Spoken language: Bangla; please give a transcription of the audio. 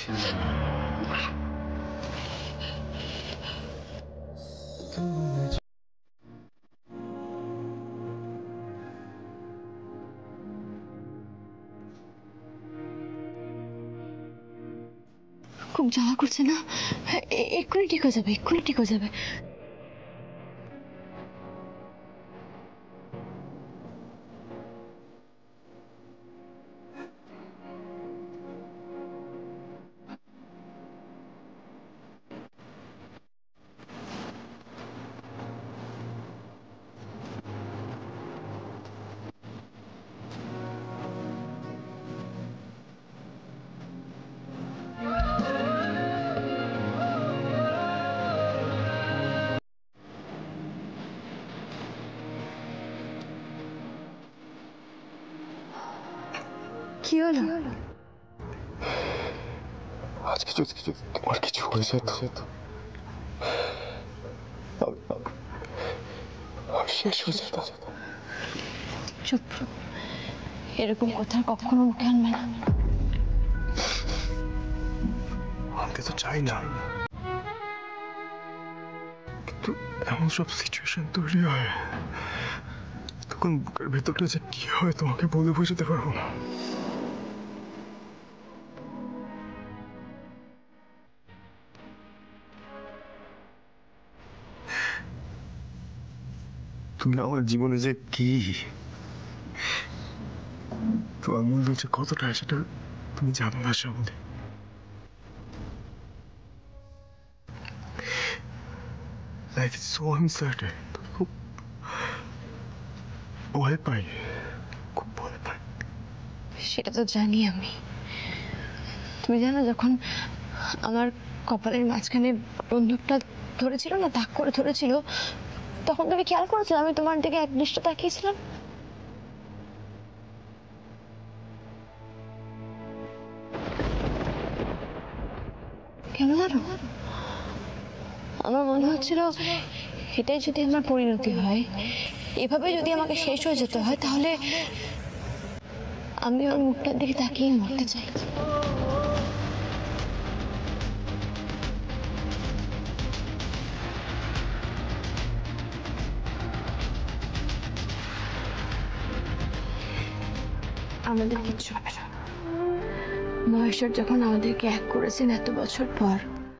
খুব জ্বালা করছে না? এক্ষুনি ঠিক হয়ে যাবে, এক্ষুনি ঠিক হয়ে যাবে। কি হলো? আজকে যদি তোমার কিছু হয়ে যেত আমি শেষ হয়ে যেতাম। চুপ, এরকম কথা কখনো মুখে আনবে না। আনতে তো চাই না, কিন্তু এমন সব সিচুয়েশন তৈরি হয় তখন বুকের ভেতরটা যে কি হয় তোমাকে বলে বোঝাতে পারবো না। তুমি আমার জীবনে যে কি, তোমার মূল্য যে কতটা সেটা তুমি জানো না Srabanti. Life is so uncertain. খুব ভয় পাই, খুব ভয় পাই। সেটা তো জানি আমি। তুমি জানো, যখন আমার কপালের মাঝখানে বন্দুকটা ধরেছিল না, তাক করে ধরেছিল, তখন তুমি খেয়াল করেছো আমি তোমার দিকে একদৃষ্ট তাকিয়েছিলাম? কেন জানো? আমার মনে হচ্ছিল এটাই যদি আমার পরিণতি হয়, এভাবে যদি আমাকে শেষ হয়ে যেতে হয়, তাহলে আমি ওর মুখটার দিকে তাকিয়ে মরতে চাই। আমাদের কিচ্ছু হবে না। মহেশ্বর যখন আমাদেরকে এক করেছেন এত বছর পর,